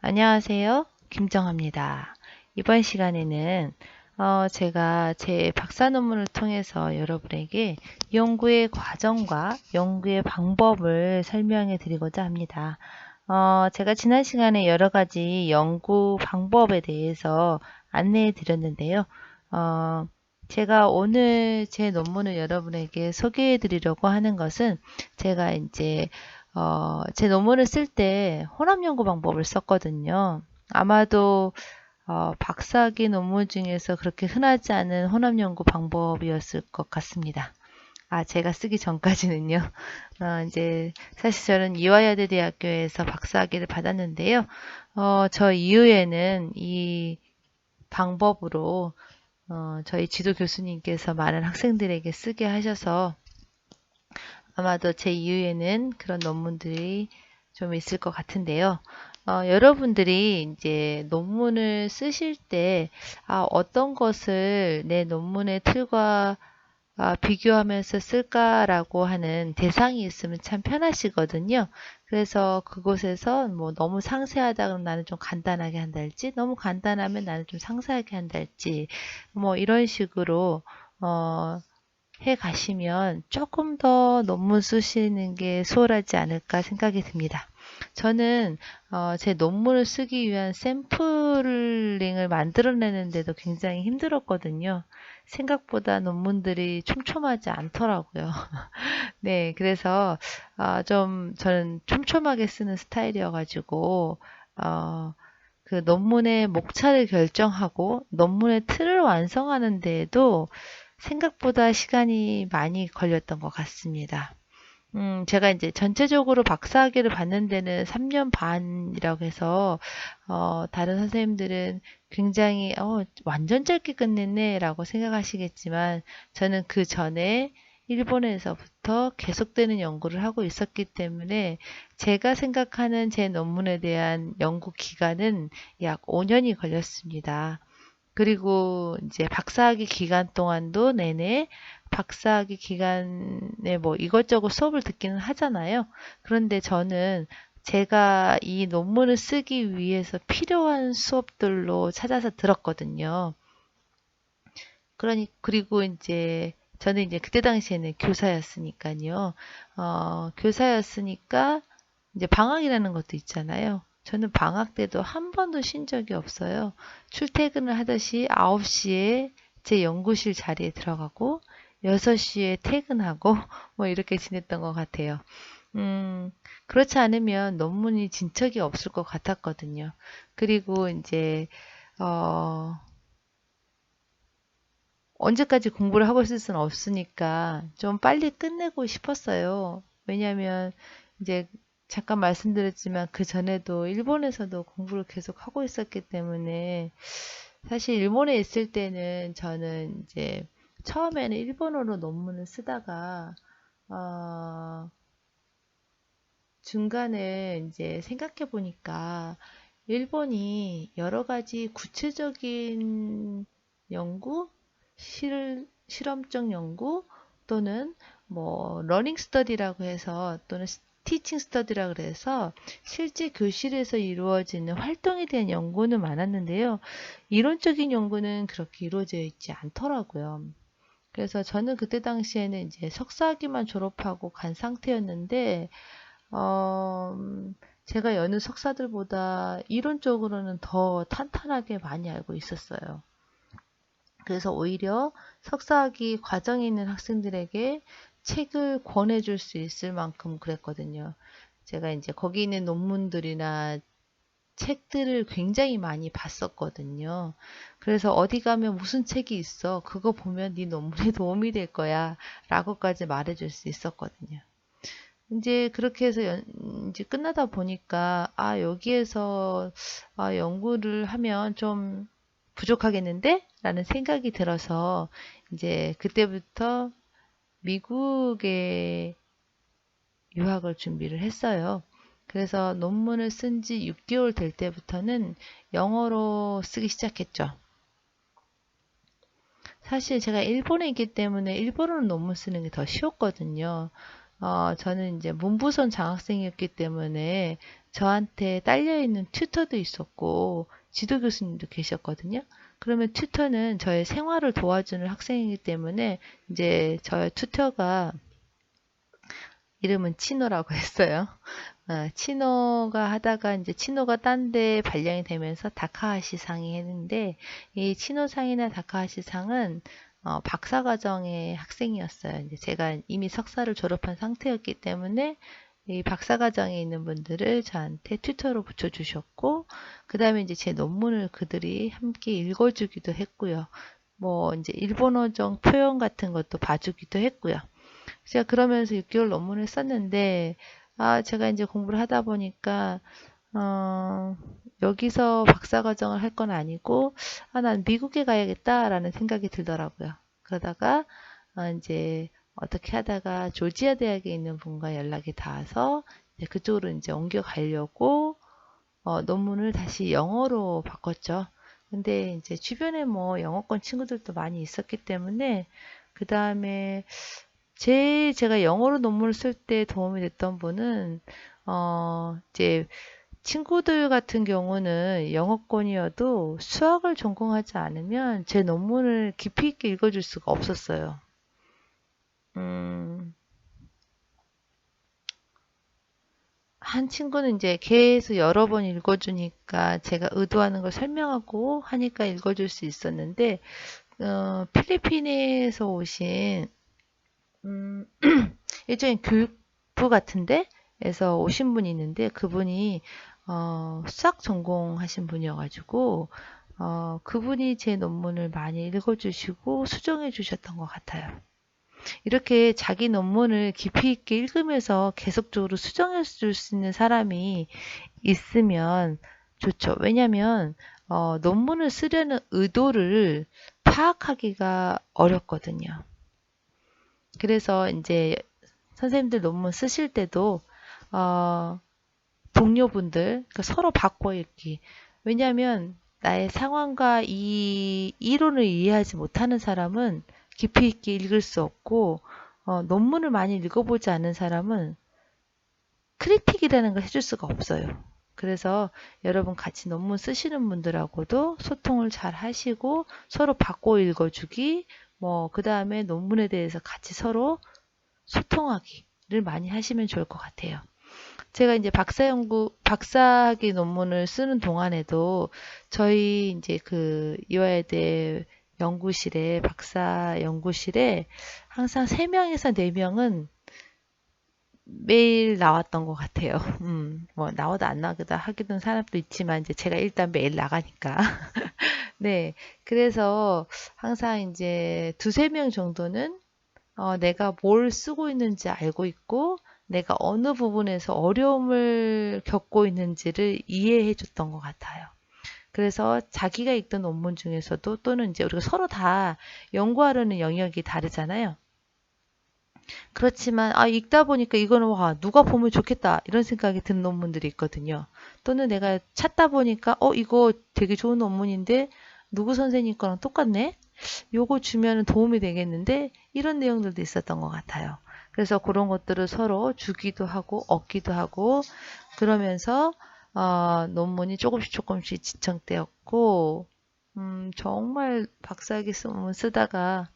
안녕하세요. 김정아입니다. 이번 시간에는 제가 제 박사 논문을 통해서 여러분에게 연구의 과정과 연구의 방법을 설명해 드리고자 합니다. 제가 지난 시간에 여러 가지 연구 방법에 대해서 안내해 드렸는데요. 어, 제가 오늘 제 논문을 여러분에게 소개해 드리려고 하는 것은 제가 이제 제 논문을 쓸 때 혼합 연구 방법을 썼거든요. 아마도 박사학위 논문 중에서 그렇게 흔하지 않은 혼합 연구 방법이었을 것 같습니다. 제가 쓰기 전까지는요. 이제 사실 저는 이화여대 대학교에서 박사학위를 받았는데요. 저 이후에는 이 방법으로 저희 지도 교수님께서 많은 학생들에게 쓰게 하셔서 아마도 제 이후에는 그런 논문들이 좀 있을 것 같은데요. 여러분들이 이제 논문을 쓰실 때, 어떤 것을 내 논문의 틀과 비교하면서 쓸까라고 하는 대상이 있으면 참 편하시거든요. 그래서 그곳에서 뭐 너무 상세하다 그러면 나는 좀 간단하게 한달지, 너무 간단하면 나는 좀 상세하게 한달지, 뭐 이런 식으로, 해 가시면 조금 더 논문 쓰시는 게 수월하지 않을까 생각이 듭니다. 저는 제 논문을 쓰기 위한 샘플링을 만들어내는데도 굉장히 힘들었거든요. 생각보다 논문들이 촘촘하지 않더라고요. 네, 그래서 좀 저는 촘촘하게 쓰는 스타일이어가지고 어, 그 논문의 목차를 결정하고 논문의 틀을 완성하는 데에도 생각보다 시간이 많이 걸렸던 것 같습니다. 제가 이제 전체적으로 박사학위를 받는 데는 3년 반이라고 해서, 다른 선생님들은 굉장히, 완전 짧게 끝냈네 라고 생각하시겠지만, 저는 그 전에 일본에서부터 계속되는 연구를 하고 있었기 때문에, 제가 생각하는 제 논문에 대한 연구 기간은 약 5년이 걸렸습니다. 그리고 이제 박사학위 기간 동안도 내내 박사학위 기간에 뭐 이것저것 수업을 듣기는 하잖아요. 그런데 저는 제가 이 논문을 쓰기 위해서 필요한 수업들로 찾아서 들었거든요. 그리고 이제 저는 이제 그때 당시에는 교사였으니까요. 교사였으니까 이제 방학이라는 것도 있잖아요. 저는 방학 때도 한 번도 쉰 적이 없어요. 출퇴근을 하듯이 9시에 제 연구실 자리에 들어가고 6시에 퇴근하고 뭐 이렇게 지냈던 것 같아요. 그렇지 않으면 논문이 진척이 없을 것 같았거든요. 그리고 이제 어, 언제까지 공부를 하고 있을 수는 없으니까 좀 빨리 끝내고 싶었어요. 왜냐하면 이제 잠깐 말씀드렸지만 그 전에도 일본에서도 공부를 계속 하고 있었기 때문에 사실 일본에 있을 때는 저는 이제 처음에는 일본어로 논문을 쓰다가 어, 중간에 이제 생각해 보니까 일본이 여러 가지 구체적인 연구, 실험적 연구 또는 뭐 러닝 스터디라고 해서 또는 티칭 스터디라고 그래서 실제 교실에서 이루어지는 활동에 대한 연구는 많았는데요. 이론적인 연구는 그렇게 이루어져 있지 않더라고요. 그래서 저는 그때 당시에는 이제 석사학위만 졸업하고 간 상태였는데 어, 제가 여느 석사들보다 이론적으로는 더 탄탄하게 많이 알고 있었어요. 그래서 오히려 석사학위 과정에 있는 학생들에게 책을 권해줄 수 있을 만큼 그랬거든요. 제가 이제 거기 있는 논문들이나 책들을 굉장히 많이 봤었거든요. 그래서 어디 가면 무슨 책이 있어. 그거 보면 네 논문에 도움이 될 거야. 라고까지 말해줄 수 있었거든요. 이제 그렇게 해서 이제 끝나다 보니까 여기에서 연구를 하면 좀 부족하겠는데? 라는 생각이 들어서 이제 그때부터 미국에 유학을 준비를 했어요. 그래서 논문을 쓴 지 6개월 될 때부터는 영어로 쓰기 시작했죠. 사실 제가 일본에 있기 때문에 일본어로 논문 쓰는 게 더 쉬웠거든요. 저는 이제 문부선 장학생이었기 때문에 저한테 딸려있는 튜터도 있었고 지도 교수님도 계셨거든요. 그러면 튜터는 저의 생활을 도와주는 학생이기 때문에 이제 저의 튜터가 이름은 치노라고 했어요. 치노가 하다가 이제 치노가 딴 데 발령이 되면서 다카하시 상이 했는데 이 치노 상이나 다카하시 상은 박사과정의 학생이었어요. 이제 제가 이미 석사를 졸업한 상태였기 때문에 이 박사과정에 있는 분들을 저한테 튜터로 붙여주셨고, 그 다음에 이제 제 논문을 그들이 함께 읽어주기도 했고요. 뭐 이제 일본어적 표현 같은 것도 봐주기도 했고요. 제가 그러면서 6개월 논문을 썼는데, 제가 이제 공부를 하다 보니까, 어, 여기서 박사과정을 할 건 아니고, 난 미국에 가야겠다라는 생각이 들더라고요. 그러다가, 이제 어떻게 하다가 조지아 대학에 있는 분과 연락이 닿아서, 이제 그쪽으로 이제 옮겨가려고, 논문을 다시 영어로 바꿨죠. 근데 이제 주변에 뭐 영어권 친구들도 많이 있었기 때문에, 그 다음에 제가 영어로 논문을 쓸 때 도움이 됐던 분은, 이제 친구들 같은 경우는 영어권이어도 수학을 전공하지 않으면 제 논문을 깊이 있게 읽어줄 수가 없었어요. 음, 한 친구는 이제 계속 여러 번 읽어주니까 제가 의도하는 걸 설명하고 하니까 읽어줄 수 있었는데, 필리핀에서 오신 음, 일종의 교육부 같은데 에서 오신 분이 있는데 그분이 수학 전공하신 분이어가지고 그분이 제 논문을 많이 읽어주시고 수정해 주셨던 것 같아요. 이렇게 자기 논문을 깊이 있게 읽으면서 계속적으로 수정해 줄 수 있는 사람이 있으면 좋죠. 왜냐하면 논문을 쓰려는 의도를 파악하기가 어렵거든요. 그래서 이제 선생님들 논문 쓰실 때도 어, 동료분들 그러니까 서로 바꿔 읽기. 왜냐하면 나의 상황과 이 이론을 이해하지 못하는 사람은 깊이 있게 읽을 수 없고 논문을 많이 읽어보지 않은 사람은 크리틱이라는 걸 해줄 수가 없어요. 그래서 여러분 같이 논문 쓰시는 분들하고도 소통을 잘 하시고 서로 바꿔 읽어주기, 뭐 그 다음에 논문에 대해서 같이 서로 소통하기를 많이 하시면 좋을 것 같아요. 제가 이제 박사학위 논문을 쓰는 동안에도 저희 이제 그 이화여대 연구실에, 박사 연구실에 항상 3명에서 4명은 매일 나왔던 것 같아요. 뭐 나오다 안 나오다 하기도 사람도 있지만 이제 제가 일단 매일 나가니까. 네. 그래서 항상 이제 두세 명 정도는 내가 뭘 쓰고 있는지 알고 있고, 내가 어느 부분에서 어려움을 겪고 있는지를 이해해 줬던 것 같아요. 그래서 자기가 읽던 논문 중에서도 또는 이제 우리가 서로 다 연구하려는 영역이 다르잖아요. 그렇지만 읽다 보니까 이거는 와 누가 보면 좋겠다 이런 생각이 든 논문들이 있거든요. 또는 내가 찾다 보니까 이거 되게 좋은 논문인데 누구 선생님 거랑 똑같네? 요거 주면 도움이 되겠는데 이런 내용들도 있었던 것 같아요. 그래서 그런 것들을 서로 주기도 하고 얻기도 하고 그러면서 논문이 조금씩 지청되었고 정말 박사학위 논문 쓰다가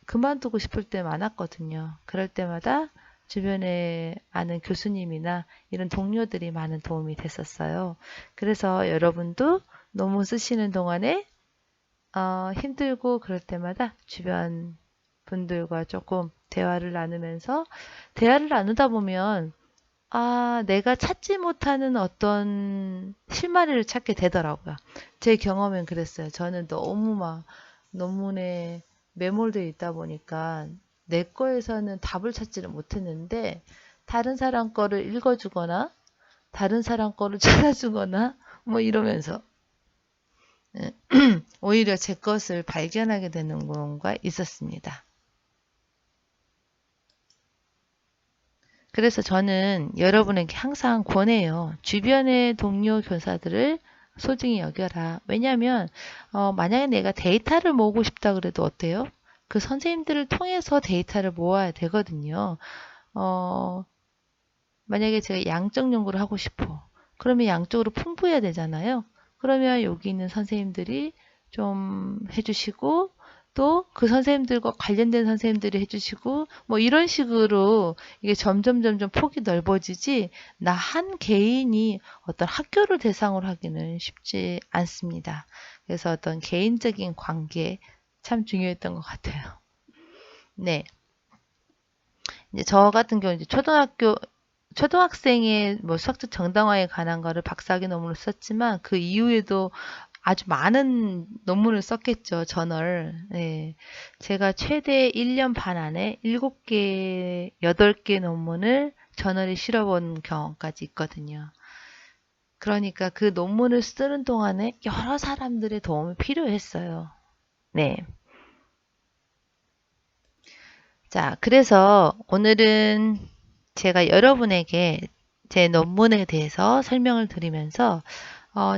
그만두고 싶을 때 많았거든요. 그럴 때마다 주변에 아는 교수님이나 이런 동료들이 많은 도움이 됐었어요. 그래서 여러분도 논문 쓰시는 동안에 힘들고 그럴 때마다 주변 분들과 조금 대화를 나누면서 대화를 나누다 보면 내가 찾지 못하는 어떤 실마리를 찾게 되더라고요. 제 경험엔 그랬어요. 저는 너무 막 논문에 매몰되어 있다 보니까 내 거에서는 답을 찾지를 못했는데 다른 사람 거를 읽어주거나 다른 사람 거를 찾아주거나 뭐 이러면서 오히려 제 것을 발견하게 되는 경우가 있었습니다. 그래서 저는 여러분에게 항상 권해요. 주변의 동료 교사들을 소중히 여겨라. 왜냐하면 만약에 내가 데이터를 모으고 싶다 그래도 어때요? 그 선생님들을 통해서 데이터를 모아야 되거든요. 만약에 제가 양적 연구를 하고 싶어. 그러면 양쪽으로 풍부해야 되잖아요. 그러면 여기 있는 선생님들이 좀 해주시고 또 그 선생님들과 관련된 선생님들이 해주시고 뭐 이런 식으로 이게 점점 폭이 넓어지지 나 한 개인이 어떤 학교를 대상으로 하기는 쉽지 않습니다. 그래서 어떤 개인적인 관계 참 중요했던 것 같아요. 네. 이제 저 같은 경우 이제 초등학생의 뭐 수학적 정당화에 관한 거를 박사학위 논문을 썼지만 그 이후에도 아주 많은 논문을 썼겠죠, 저널. 네. 제가 최대 1년 반 안에 7개, 8개 논문을 저널에 실어본 경험까지 있거든요. 그러니까 그 논문을 쓰는 동안에 여러 사람들의 도움이 필요했어요. 네. 자, 그래서 오늘은 제가 여러분에게 제 논문에 대해서 설명을 드리면서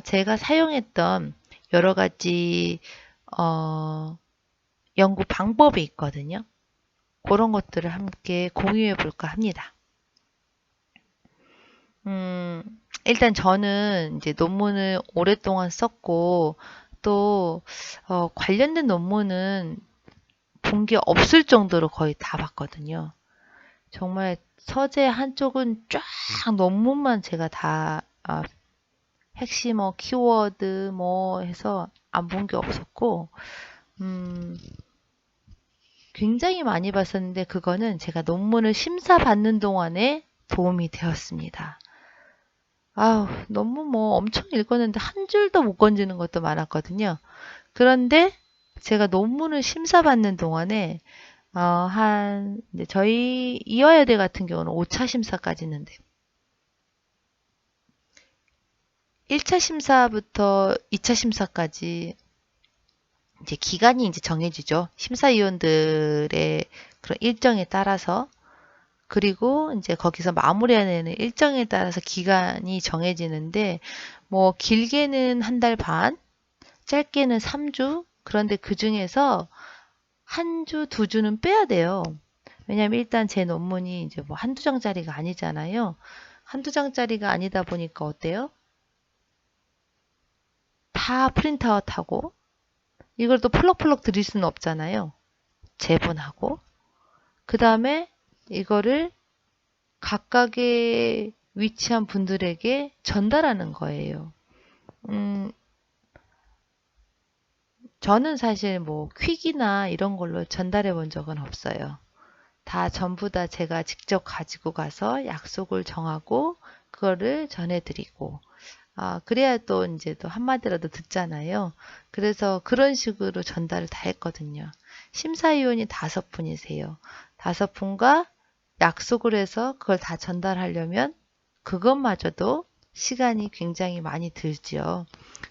제가 사용했던 여러 가지 어, 연구 방법이 있거든요. 그런 것들을 함께 공유해 볼까 합니다. 음, 일단 저는 이제 논문을 오랫동안 썼고 또 관련된 논문은 본 게 없을 정도로 거의 다 봤거든요. 정말 서재 한쪽은 쫙 논문만 제가 다 핵심 뭐 키워드 뭐 해서 안 본 게 없었고 음, 굉장히 많이 봤었는데 그거는 제가 논문을 심사받는 동안에 도움이 되었습니다. 아우, 논문 뭐 엄청 읽었는데 한 줄도 못 건지는 것도 많았거든요. 그런데 제가 논문을 심사받는 동안에 이제 저희 이화여대 같은 경우는 5차 심사까지 있는데 1차 심사부터 2차 심사까지 이제 기간이 이제 정해지죠. 심사위원들의 그런 일정에 따라서 그리고 이제 거기서 마무리하는 일정에 따라서 기간이 정해지는데 뭐 길게는 한 달 반, 짧게는 3주. 그런데 그 중에서 한 주, 두 주는 빼야 돼요. 왜냐면 일단 제 논문이 이제 뭐 한두 장짜리가 아니잖아요. 한두 장짜리가 아니다 보니까 어때요? 다 프린트아웃하고 이걸 또 펄럭펄럭 드릴 수는 없잖아요. 제본하고 그 다음에 이거를 각각의 위치한 분들에게 전달하는 거예요. 음, 저는 사실 뭐 퀵이나 이런 걸로 전달해 본 적은 없어요. 다 전부 다 제가 직접 가지고 가서 약속을 정하고 그거를 전해드리고 그래야 또 이제 또 한마디라도 듣잖아요. 그래서 그런 식으로 전달을 다 했거든요. 심사위원이 5분이세요. 5분과 약속을 해서 그걸 다 전달하려면 그것마저도 시간이 굉장히 많이 들지요.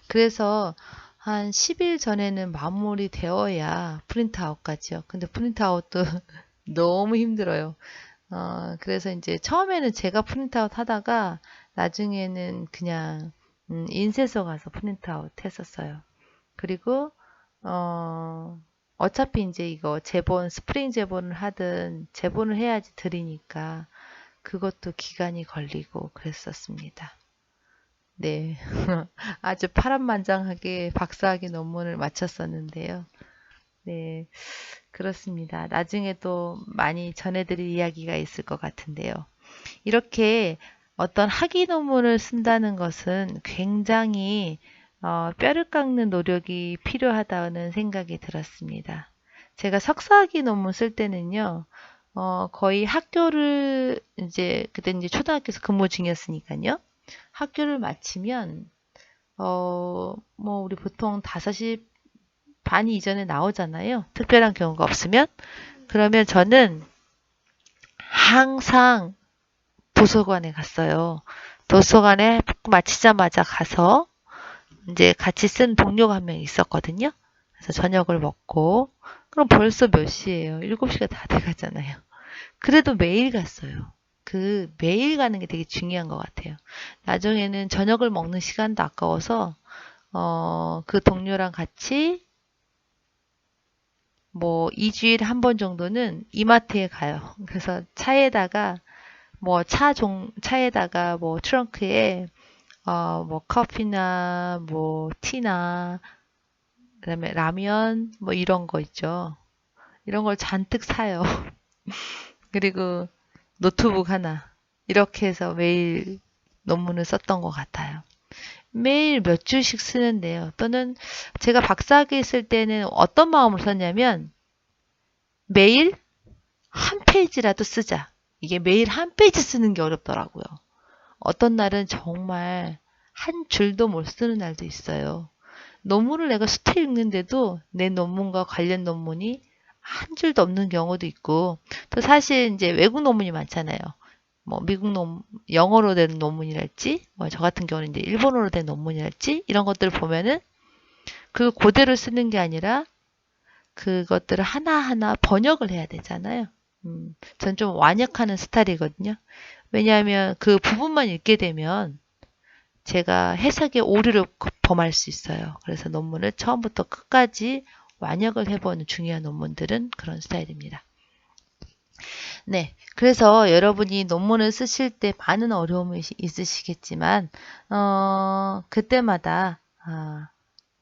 그래서 한 10일 전에는 마무리되어야 프린트아웃까지요. 근데 프린트아웃도 너무 힘들어요. 그래서 이제 처음에는 제가 프린트아웃 하다가 나중에는 그냥 인쇄소 가서 프린트아웃 했었어요. 그리고 어차피 이제 이거 제본, 스프링 제본을 하든 제본을 해야지 드리니까 그것도 기간이 걸리고 그랬었습니다. 네. 아주 파란만장하게 박사학위 논문을 마쳤었는데요. 네. 그렇습니다. 나중에 또 많이 전해드릴 이야기가 있을 것 같은데요. 이렇게 어떤 학위 논문을 쓴다는 것은 굉장히 뼈를 깎는 노력이 필요하다는 생각이 들었습니다. 제가 석사학위 논문 쓸 때는요, 거의 학교를 그때 이제 초등학교에서 근무 중이었으니까요. 학교를 마치면, 뭐, 우리 보통 5시 반이 이전에 나오잖아요. 특별한 경우가 없으면. 그러면 저는 항상 도서관에 갔어요. 도서관에 마치자마자 가서 이제 같이 쓴 동료가 한 명 있었거든요. 그래서 저녁을 먹고 그럼 벌써 몇 시예요? 7시가 다 돼가잖아요. 그래도 매일 갔어요. 그 매일 가는 게 되게 중요한 것 같아요. 나중에는 저녁을 먹는 시간도 아까워서 그 동료랑 같이 뭐 2주일에 한 번 정도는 이마트에 가요. 그래서 차에다가 뭐 차에다가 뭐 트렁크에 뭐 커피나 뭐 티나 그다음에 라면 뭐 이런 거 있죠. 이런 걸 잔뜩 사요. 그리고 노트북 하나 이렇게 해서 매일 논문을 썼던 것 같아요. 매일 몇 줄씩 쓰는데요. 또는 제가 박사학위 있을 때는 어떤 마음을 썼냐면 매일 한 페이지라도 쓰자. 이게 매일 한 페이지 쓰는 게 어렵더라고요. 어떤 날은 정말 한 줄도 못 쓰는 날도 있어요. 논문을 내가 수태 읽는데도 내 논문과 관련 논문이 한 줄도 없는 경우도 있고, 또 사실 이제 외국 논문이 많잖아요. 뭐 미국 영어로 된 논문이랄지, 뭐 저 같은 경우는 이제 일본어로 된 논문이랄지 이런 것들을 보면은 그 그대로 쓰는 게 아니라 그것들을 하나하나 번역을 해야 되잖아요. 전 좀 완역하는 스타일이거든요. 왜냐하면 그 부분만 읽게 되면 제가 해석에 오류를 범할 수 있어요. 그래서 논문을 처음부터 끝까지 완역을 해보는 중요한 논문들은 그런 스타일입니다. 네. 그래서 여러분이 논문을 쓰실 때 많은 어려움이 있으시겠지만, 그때마다,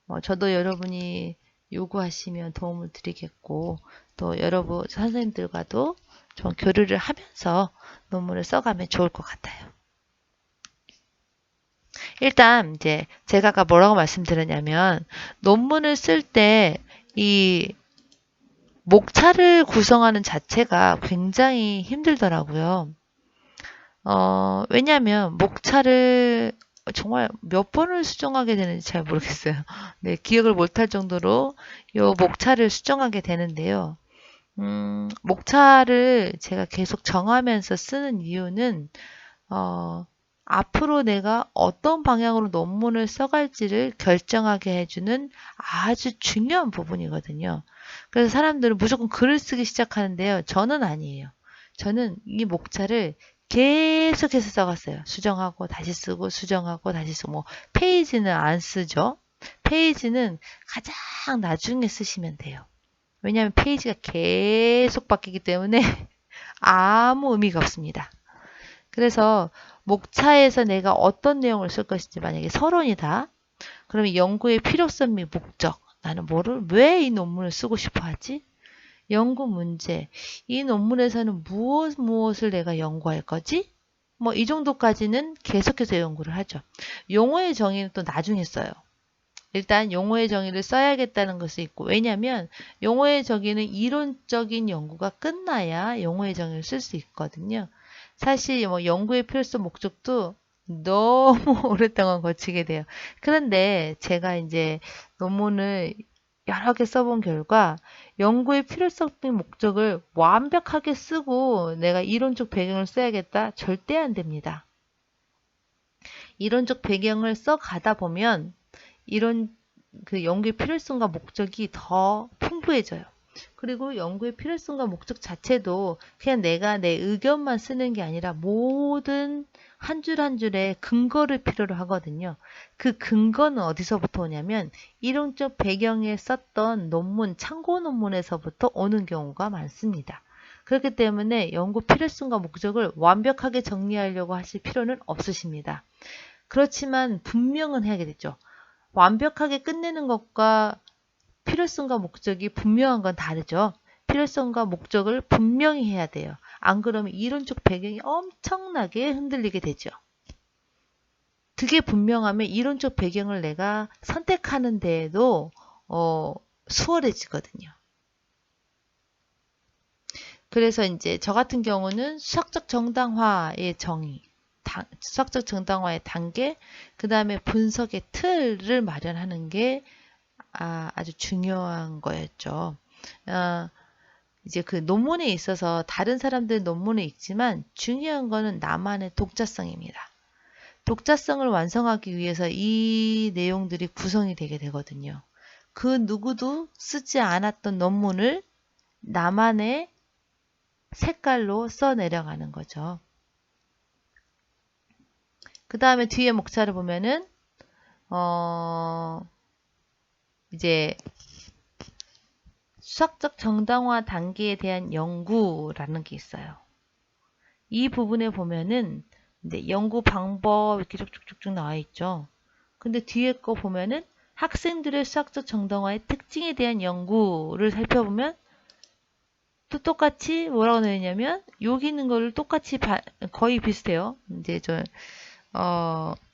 뭐 저도 여러분이 요구하시면 도움을 드리겠고, 또 여러분 선생님들과도 좀 교류를 하면서 논문을 써가면 좋을 것 같아요. 일단 이제 제가 아까 뭐라고 말씀드렸냐면 논문을 쓸 때 이 목차를 구성하는 자체가 굉장히 힘들더라고요. 왜냐하면 목차를 정말 몇 번을 수정하게 되는지 잘 모르겠어요. 네, 기억을 못할 정도로 요 목차를 수정하게 되는데요. 목차를 제가 계속 정하면서 쓰는 이유는 어, 앞으로 내가 어떤 방향으로 논문을 써갈지를 결정하게 해주는 아주 중요한 부분이거든요. 그래서 사람들은 무조건 글을 쓰기 시작하는데요. 저는 아니에요. 저는 이 목차를 계속해서 써갔어요. 수정하고 다시 쓰고 수정하고 다시 쓰고 뭐 페이지는 안 쓰죠. 페이지는 가장 나중에 쓰시면 돼요. 왜냐하면 페이지가 계속 바뀌기 때문에 아무 의미가 없습니다. 그래서 목차에서 내가 어떤 내용을 쓸 것인지 만약에 서론이다. 그러면 연구의 필요성 및 목적. 나는 왜 이 논문을 쓰고 싶어 하지? 연구 문제. 이 논문에서는 무엇을 내가 연구할 거지? 뭐 이 정도까지는 계속해서 연구를 하죠. 용어의 정의는 또 나중에 써요. 일단 용어의 정의를 써야겠다는 것이 있고 왜냐하면 용어의 정의는 이론적인 연구가 끝나야 용어의 정의를 쓸 수 있거든요. 사실 뭐 연구의 필요성 목적도 너무 오랫동안 거치게 돼요. 그런데 제가 이제 논문을 여러 개 써본 결과 연구의 필요성 및 목적을 완벽하게 쓰고 내가 이론적 배경을 써야겠다? 절대 안 됩니다. 이론적 배경을 써가다 보면 이런 그 연구의 필요성과 목적이 더 풍부해져요. 그리고 연구의 필요성과 목적 자체도 그냥 내가 내 의견만 쓰는 게 아니라 모든 한 줄 한 줄에 근거를 필요로 하거든요. 그 근거는 어디서부터 오냐면 이론적 배경에 썼던 논문, 참고 논문에서부터 오는 경우가 많습니다. 그렇기 때문에 연구 필요성과 목적을 완벽하게 정리하려고 하실 필요는 없으십니다. 그렇지만 분명은 해야겠죠. 완벽하게 끝내는 것과 필요성과 목적이 분명한 건 다르죠. 필요성과 목적을 분명히 해야 돼요. 안 그러면 이론적 배경이 엄청나게 흔들리게 되죠. 그게 분명하면 이론적 배경을 내가 선택하는 데에도 수월해지거든요. 그래서 이제 저 같은 경우는 수학적 정당화의 정의, 수학적 정당화의 단계, 그 다음에 분석의 틀을 마련하는 게 아주 중요한 거였죠. 이제 그 논문에 있어서 다른 사람들 논문에 있지만 중요한 거는 나만의 독자성입니다. 독자성을 완성하기 위해서 이 내용들이 구성이 되게 되거든요. 그 누구도 쓰지 않았던 논문을 나만의 색깔로 써 내려가는 거죠. 그 다음에 뒤에 목차를 보면은 이제 수학적 정당화 단계에 대한 연구라는 게 있어요. 이 부분에 보면은 근데 연구 방법 이렇게 쭉쭉쭉쭉 나와 있죠. 근데 뒤에 거 보면은 학생들의 수학적 정당화의 특징에 대한 연구를 살펴보면 또 똑같이 뭐라고 되어 있냐면 여기 있는 거를 똑같이 거의 비슷해요. 이제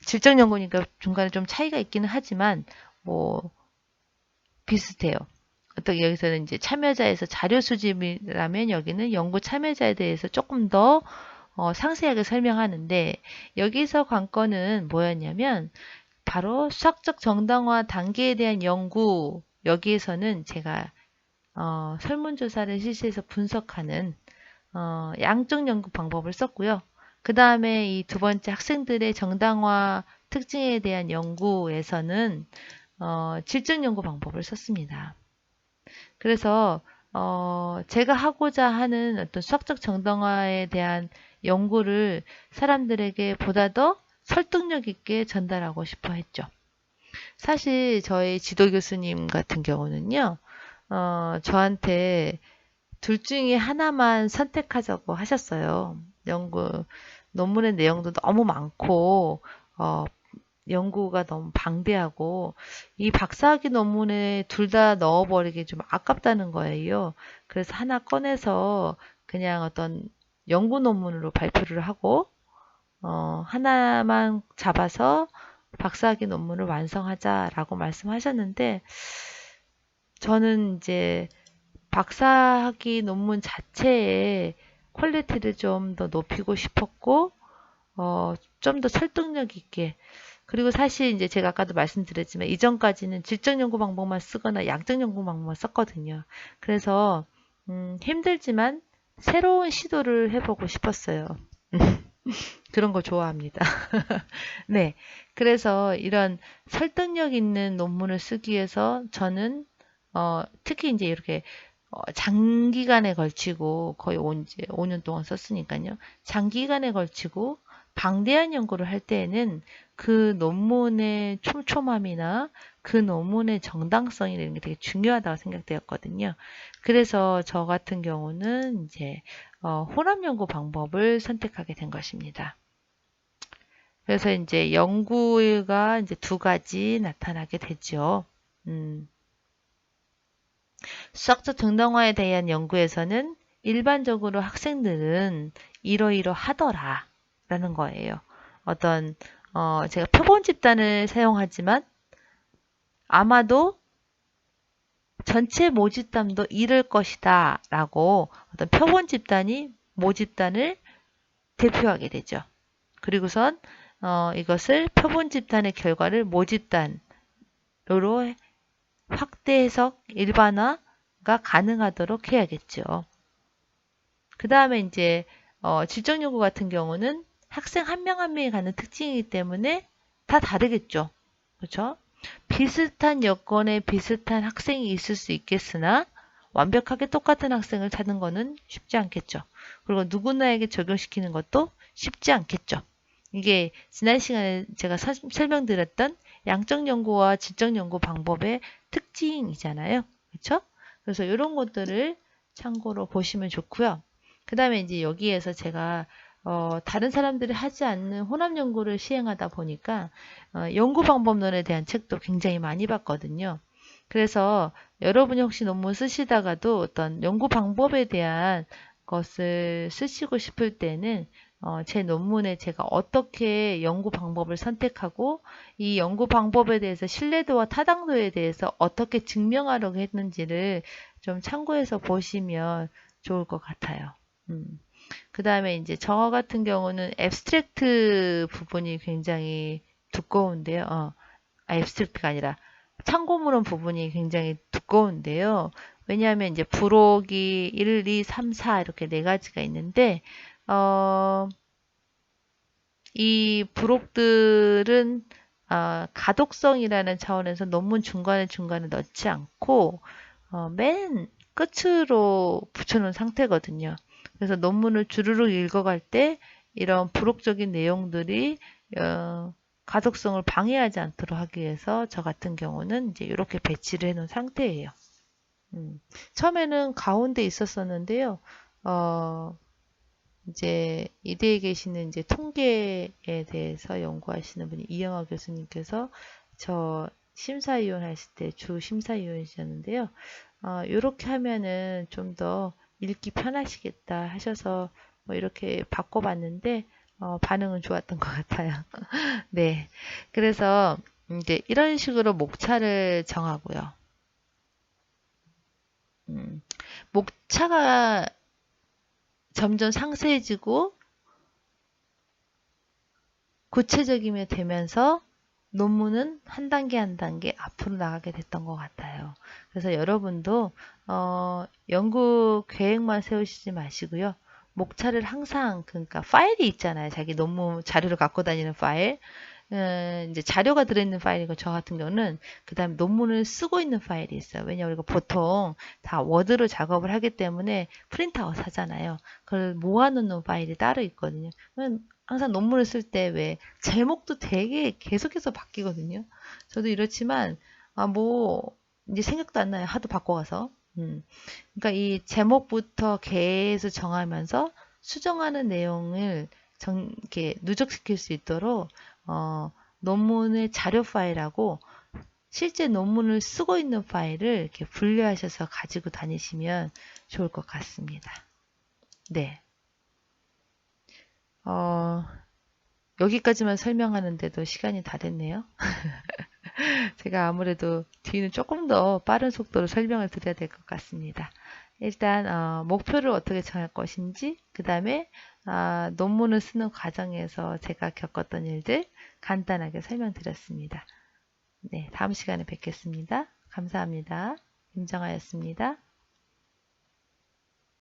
질적 연구니까 중간에 좀 차이가 있기는 하지만 뭐 비슷해요. 어떻게 여기서는 이제 참여자에서 자료 수집이라면 여기는 연구 참여자에 대해서 조금 더 상세하게 설명하는데 여기서 관건은 뭐였냐면 바로 수학적 정당화 단계에 대한 연구 여기에서는 제가 설문조사를 실시해서 분석하는 양적 연구 방법을 썼고요. 그 다음에 이 두 번째 학생들의 정당화 특징에 대한 연구에서는 질적 연구 방법을 썼습니다. 그래서 제가 하고자 하는 어떤 수학적 정당화에 대한 연구를 사람들에게 보다 더 설득력 있게 전달하고 싶어 했죠. 사실 저희 지도 교수님 같은 경우는요, 저한테 둘 중에 하나만 선택하자고 하셨어요. 논문의 내용도 너무 많고, 어, 연구가 너무 방대하고, 이 박사학위 논문에 둘 다 넣어버리기 좀 아깝다는 거예요. 그래서 하나 꺼내서 그냥 어떤 연구 논문으로 발표를 하고, 하나만 잡아서 박사학위 논문을 완성하자라고 말씀하셨는데, 저는 이제 박사학위 논문 자체의 퀄리티를 좀 더 높이고 싶었고, 좀 더 설득력 있게. 그리고 사실 이제 제가 아까도 말씀드렸지만 이전까지는 질적 연구 방법만 쓰거나 양적 연구 방법만 썼거든요. 그래서 힘들지만 새로운 시도를 해보고 싶었어요. 그런 거 좋아합니다. 네. 그래서 이런 설득력 있는 논문을 쓰기 위해서 저는 특히 이제 이렇게 장기간에 걸치고 거의 이제 5년 동안 썼으니까요. 장기간에 걸치고 방대한 연구를 할 때에는 그 논문의 촘촘함이나 그 논문의 정당성이 되는 게 되게 중요하다고 생각되었거든요. 그래서 저 같은 경우는 이제 혼합 연구 방법을 선택하게 된 것입니다. 그래서 이제 연구가 이제 두 가지 나타나게 되죠. 수학적 정당화에 대한 연구에서는 일반적으로 학생들은 이러이러하더라 라는 거예요. 제가 표본 집단을 사용하지만 아마도 전체 모집단도 이럴 것이다 라고 어떤 표본 집단이 모집단을 대표하게 되죠. 그리고선 이것을 표본 집단의 결과를 모집단으로 확대 해석 일반화가 가능하도록 해야겠죠. 그 다음에 이제 질적 연구 같은 경우는 학생 한 명 한 명이 갖는 특징이기 때문에 다 다르겠죠. 그렇죠? 비슷한 여건에 비슷한 학생이 있을 수 있겠으나 완벽하게 똑같은 학생을 찾는 것은 쉽지 않겠죠. 그리고 누구나에게 적용시키는 것도 쉽지 않겠죠. 이게 지난 시간에 제가 설명드렸던 양적 연구와 질적 연구 방법의 특징이잖아요. 그렇죠? 그래서 이런 것들을 참고로 보시면 좋고요. 그 다음에 이제 여기에서 제가 다른 사람들이 하지 않는 혼합 연구를 시행하다 보니까 연구 방법론에 대한 책도 굉장히 많이 봤거든요. 그래서 여러분이 혹시 논문 쓰시다가도 어떤 연구 방법에 대한 것을 쓰시고 싶을 때는 제 논문에 제가 어떻게 연구 방법을 선택하고 이 연구 방법에 대해서 신뢰도와 타당도에 대해서 어떻게 증명하려고 했는지를 좀 참고해서 보시면 좋을 것 같아요. 그 다음에 이제 저 같은 경우는 앱스트랙트 부분이 굉장히 두꺼운데요. 앱스트랙트가 아니라 참고문헌 부분이 굉장히 두꺼운데요. 왜냐하면 이제 부록이 1, 2, 3, 4 이렇게 네 가지가 있는데 이 부록들은 가독성이라는 차원에서 논문 중간에 넣지 않고 맨 끝으로 붙여놓은 상태거든요. 그래서 논문을 주르륵 읽어갈 때 이런 부록적인 내용들이 가독성을 방해하지 않도록 하기 위해서 저 같은 경우는 이제 이렇게 배치를 해놓은 상태예요. 처음에는 가운데 있었었는데요. 이제 이대에 계시는 이제 통계에 대해서 연구하시는 분이 이영하 교수님께서 저 심사위원 하실 때 주 심사위원이셨는데요. 이렇게 하면은 좀 더 읽기 편하시겠다 하셔서 뭐 이렇게 바꿔봤는데 반응은 좋았던 것 같아요. 네. 그래서 이제 이런 식으로 목차를 정하고요. 음, 목차가 점점 상세해지고 구체적이면 되면서 논문은 한 단계 한 단계 앞으로 나가게 됐던 것 같아요. 그래서 여러분도 연구 계획만 세우시지 마시고요. 목차를 항상 그러니까 파일이 있잖아요. 자기 논문 자료를 갖고 다니는 파일. 이제 자료가 들어있는 파일이고 저 같은 경우는 그 다음에 논문을 쓰고 있는 파일이 있어요. 왜냐하면 우리가 보통 다 워드로 작업을 하기 때문에 프린트아웃 하잖아요. 그걸 모아놓는 파일이 따로 있거든요. 항상 논문을 쓸 때 왜 제목도 되게 계속해서 바뀌거든요. 저도 이렇지만 뭐 이제 생각도 안 나요. 하도 바꿔가서. 그러니까 이 제목부터 계속 정하면서 수정하는 내용을 이렇게 누적시킬 수 있도록 논문의 자료 파일하고 실제 논문을 쓰고 있는 파일을 이렇게 분류하셔서 가지고 다니시면 좋을 것 같습니다. 네. 어, 여기까지만 설명하는데도 시간이 다 됐네요. 제가 아무래도 뒤는 조금 더 빠른 속도로 설명을 드려야 될 것 같습니다. 일단 목표를 어떻게 정할 것인지, 그 다음에 논문을 쓰는 과정에서 제가 겪었던 일들 간단하게 설명드렸습니다. 네, 다음 시간에 뵙겠습니다. 감사합니다. 김정아였습니다.